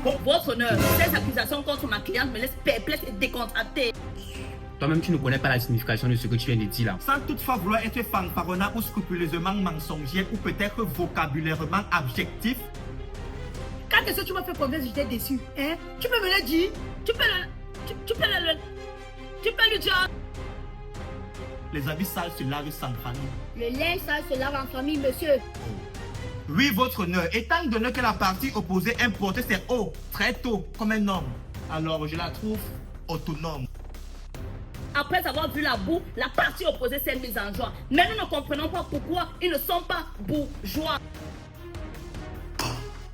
Votre honneur, ces accusations contre ma cliente me laissent perplexe et décontractée. Toi-même, tu ne connais pas la signification de ce que tu viens de dire là. Sans toutefois vouloir être fanfaronnant ou scrupuleusement mensonger ou peut-être vocabulairement abjectif, Quand est-ce que tu m'as fait confiance, j'étais déçu. Hein? Tu peux me le dire? Tu peux lui dire? les habits sales se lavent sans famille. Le linge sale se lave en famille, monsieur. Oui, votre honneur, étant donné que la partie opposée importée c'est haut, très tôt, comme un homme, alors je la trouve autonome. Après avoir vu la boue, la partie opposée s'est mise en joie. Mais nous ne comprenons pas pourquoi ils ne sont pas bourgeois.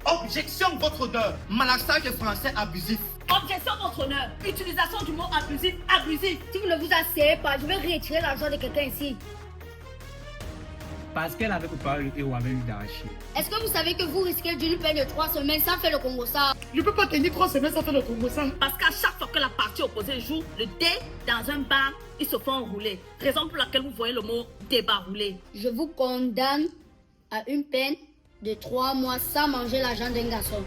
Objection, votre honneur, malaxage français abusif. Objection, votre honneur. Utilisation du mot abusif, abusif. Si vous ne vous asseyez pas, je vais retirer l'argent de quelqu'un ici. Parce qu'elle avait préparé le ou avait eu d'arracher. Est-ce que vous savez que vous risquez d'une peine de 3 semaines sans faire le Congo ça? Je peux pas tenir 3 semaines sans faire le Congo ça. Parce qu'à chaque fois que la partie opposée joue le dé dans un bar, ils se font rouler. Raison pour laquelle vous voyez le mot débat roulé. Je vous condamne à une peine de 3 mois sans manger l'argent d'un garçon.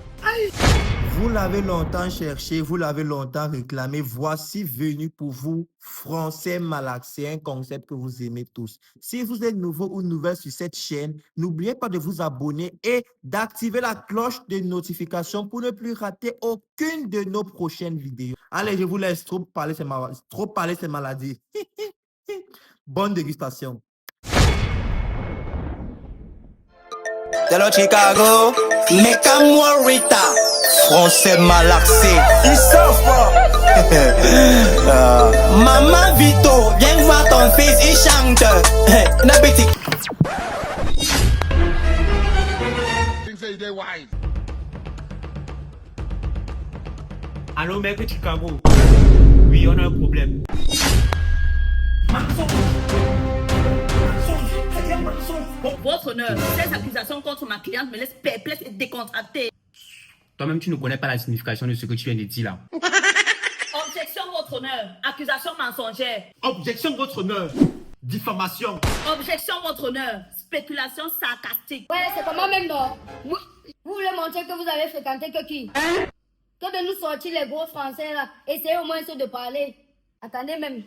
Vous l'avez longtemps cherché, vous l'avez longtemps réclamé. Voici venu pour vous, Français malaxé, un concept que vous aimez tous. Si vous êtes nouveau ou nouvelle sur cette chaîne, n'oubliez pas de vous abonner et d'activer la cloche de notification pour ne plus rater aucune de nos prochaines vidéos. Allez, je vous laisse trop parler ces maladies. Bonne dégustation. Hello Chicago, Meka Rita, Français malaxé, ils savent pas. Maman Vito, viens voir ton fils, il chante. N'habite. Allô, mec, Chicago. Oui, on a un problème. Votre honneur, ces accusations contre ma cliente me laissent perplexe et décontractée. Toi-même, tu ne connais pas la signification de ce que tu viens de dire là. Objection, votre honneur. Accusation mensongère. Objection, votre honneur, diffamation. Objection, votre honneur. Spéculation sarcastique. Ouais, c'est comment même non? Vous voulez montrer que vous avez fréquenté que qui? Que de nous sortir les gros français là. Essayez au moins de parler. Attendez même.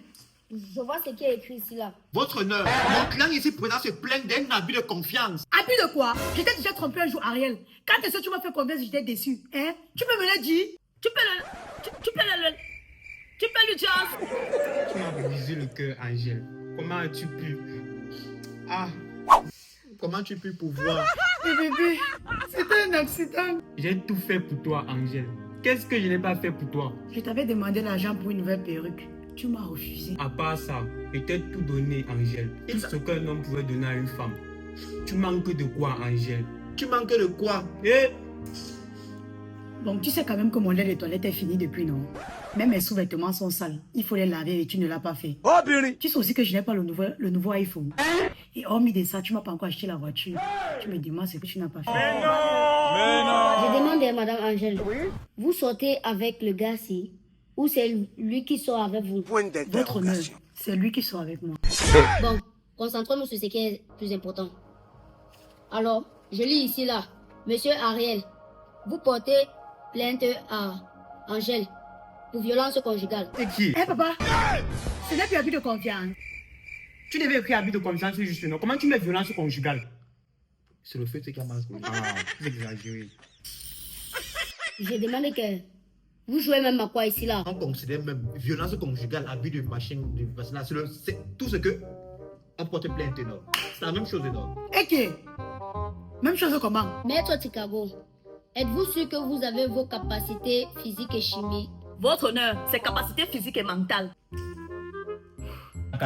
Je vois ce qui est écrit ici là. Votre honneur, mon client ici présent se plaint d'un abus de confiance. Abus de quoi? J'étais déjà trompé un jour, Ariel. Quand est-ce que tu m'as fait confiance, j'étais déçu. Hein? Tu peux me le dire? Tu peux lui dire? Tu m'as brisé le cœur, Angèle. Comment as-tu pu? Ah, Comment tu peux pouvoir? Bébé, c'était un accident. j'ai tout fait pour toi, Angèle. Qu'est-ce que je n'ai pas fait pour toi? Je t'avais demandé l'argent pour une nouvelle perruque. Tu m'as refusé. À part ça, je t'ai tout donné, Angèle. Tout ce qu'un homme pouvait donner à une femme. Tu manques de quoi, Angèle? Tu manques de quoi? Eh! Bon, tu sais quand même que mon lait de toilette est fini depuis, non? Même mes sous-vêtements sont sales. Il faut les laver et tu ne l'as pas fait. Oh, Billy. Tu sais aussi que je n'ai pas le nouveau iPhone. Et hormis de ça, tu m'as pas encore acheté la voiture. Tu me demandes ce que tu n'as pas fait. Je demande à Madame Angèle. Vous sortez avec le gars ci ou c'est lui qui sort avec vous? Votre honneur, c'est lui qui sort avec moi. Bon, concentrons-nous sur ce qui est plus important. Alors, je lis ici là. Monsieur Ariel, vous portez plainte à Angèle pour violence conjugale. C'est qui? Eh papa, ce n'est plus abus de confiance. Tu devais écrire abus de confiance juste non. Comment tu mets violence conjugale? C'est le fait qui a mal. Ah, c'est exagéré. Je demande que vous jouez même à quoi ici là? On considère même violence conjugale, abus de machine, c'est tout ce que on porte plainte énorme. C'est la même chose énorme. Et qui? Même chose comment? Maître Chicago, êtes-vous sûr que vous avez vos capacités physiques et chimiques? Votre honneur, ses capacités physiques et mentales.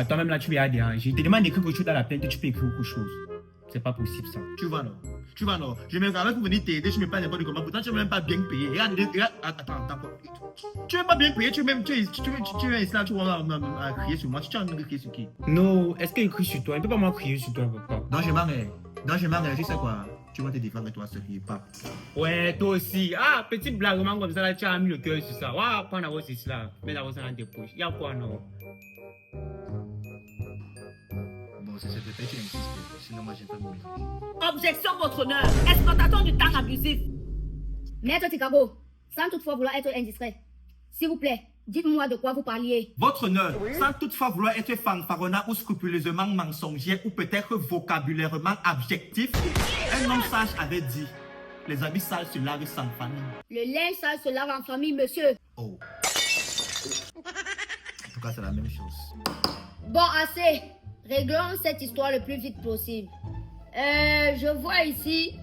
Toi-même là, tu es à déranger. Je te demande d'écrire quelque chose dans la plainte, tu peux écrire beaucoup de choses. C'est pas possible ça. Tu vas non? Tu vas non? Je me rappelle pour venir t'aider, je me parle n'importe comment. Pourtant, tu n'es même pas bien payé. Regarde, attends. Tu n'es pas bien payé, tu viens ici là, tu vas crier sur moi. Tu as envie de crier sur qui? Non, est-ce qu'il écrit sur toi? Il ne peut pas moi crier sur toi, papa. Non, je m'en tu sais quoi? Tu vas te défendre toi, ce qui est pas. Ouais, toi aussi. Ah, petit blague comme ça, là, tu as mis le cœur sur ça. Ouais, prends la rose ici là. Mets la rose dans tes poches. Il y a quoi, non? Bon, c'est cette fait, tu insistes. Sinon, moi, j'ai pas de Objection, votre honneur. Exploitation du temps abusif. Maître Chicago, sans toutefois vouloir être indiscret. S'il vous plaît, dites-moi de quoi vous parliez. Votre honneur, sans toutefois vouloir être fanfaronnant ou scrupuleusement mensonger ou peut-être vocabulairement objectif, un homme sage avait dit « Les habits sales se lavent sans famille Le linge sale se lave en famille, monsieur. » Oh. En tout cas, c'est la même chose. Bon, assez. Réglons cette histoire le plus vite possible. Je vois ici,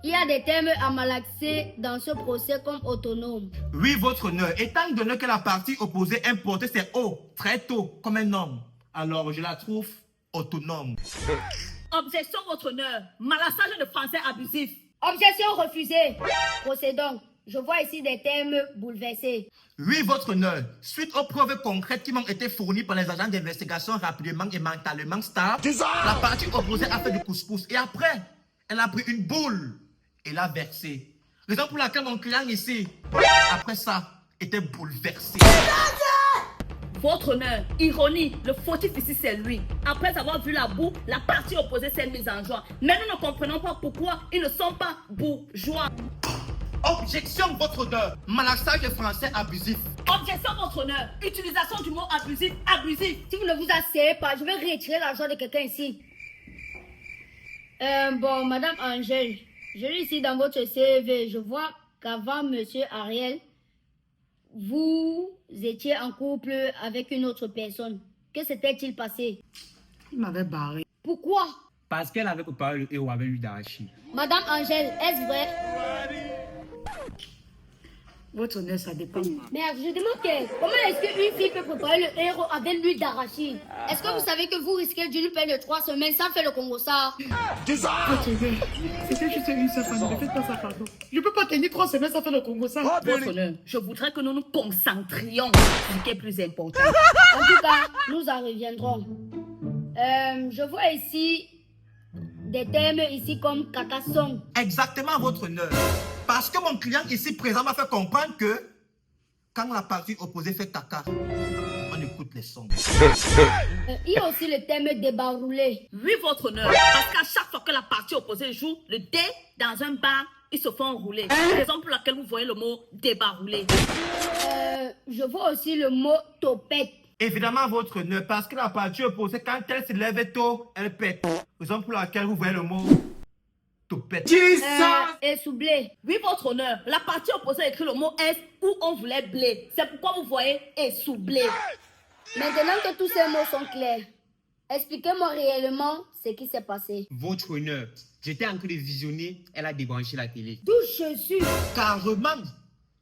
il y a des termes à malaxer dans ce procès comme autonome. Oui, votre honneur, étant donné que la partie opposée importée c'est haut, très tôt, comme un homme, alors je la trouve autonome. Objection, votre honneur. Malassage de français abusif. Objection refusée. Procédons. Je vois ici des termes bouleversés. Oui, votre honneur, suite aux preuves concrètes qui m'ont été fournies par les agents d'investigation rapidement et mentalement stables, la partie opposée a fait du couscous et après, elle a pris une boule et l'a versée. Raison pour laquelle mon client ici, après ça, était bouleversé. Votre honneur, ironie, le fautif ici c'est lui. Après avoir vu la boue, la partie opposée s'est mise en joie. Mais nous ne comprenons pas pourquoi ils ne sont pas bourgeois. Objection, votre honneur, malassage de français abusif. Objection, votre honneur. Utilisation du mot abusif, abusif. Si vous ne vous asseyez pas, je vais retirer l'argent de quelqu'un ici. Bon, Madame Angèle, je lis ici dans votre CV, je vois qu'avant Monsieur Ariel, vous étiez en couple avec une autre personne. Que s'était-il passé? Il m'avait barré. Pourquoi? Parce qu'elle avait préparé le héros avec lui d'Archie. Madame Angèle, est-ce vrai? Votre honneur, ça dépend. Mais je demande comment est-ce qu'une fille peut préparer le héros avec l'huile d'arachide? Est-ce que vous savez que vous risquez d'une peine de 3 semaines sans faire le Congo ça? C'était juste une seule fois, ne faites pas ça, pardon. Je peux pas tenir 3 semaines sans faire le Congo ça. Votre honneur, je voudrais que nous nous concentrions sur ce qui est plus important. En tout cas, nous en reviendrons. Je vois ici des termes ici comme cacasson. Exactement, votre honneur. Parce que mon client ici présent m'a fait comprendre que quand la partie opposée fait caca, on écoute les sons. Il y a aussi le terme débarroulé. Oui, votre honneur, parce qu'à chaque fois que la partie opposée joue le dé dans un bar, ils se font rouler. Raison pour laquelle vous voyez le mot débarroulé. Je vois aussi le mot topette. Évidemment, votre honneur, parce que la partie opposée, quand elle se lève tôt, elle pète. Raison pour laquelle vous voyez le mot topette. Et soublé. Oui, votre honneur, la partie opposée a écrit le mot S où on voulait blé. C'est pourquoi vous voyez essoublé. Maintenant que tous ces mots sont clairs, expliquez-moi réellement ce qui s'est passé. Votre honneur, j'étais en train de visionner, elle a débranché la télé. D'où je suis. Carrément.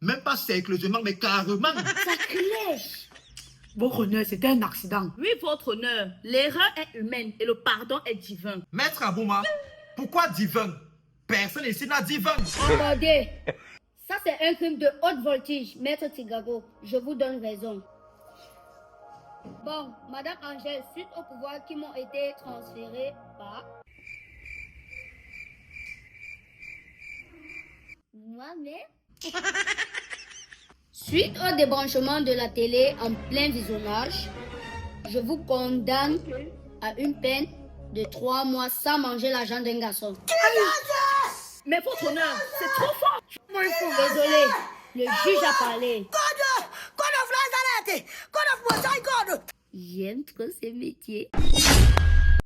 Même pas sérieusement, mais carrément. Sacrilège. Votre honneur, c'était un accident. Oui, votre honneur, l'erreur est humaine et le pardon est divin. Maître Abouma, pourquoi divin? Personne ici n'a divin. Attendez. Ça, c'est un crime de haute voltige, Maître Tigago. Je vous donne raison. Bon, Madame Angèle, suite aux pouvoirs qui m'ont été transférés par moi-même. Suite au débranchement de la télé en plein visionnage, je vous condamne à une peine de 3 mois sans manger l'argent d'un garçon. Mais votre honneur, c'est trop fort. Désolé, le juge a parlé. J'aime trop ce métier.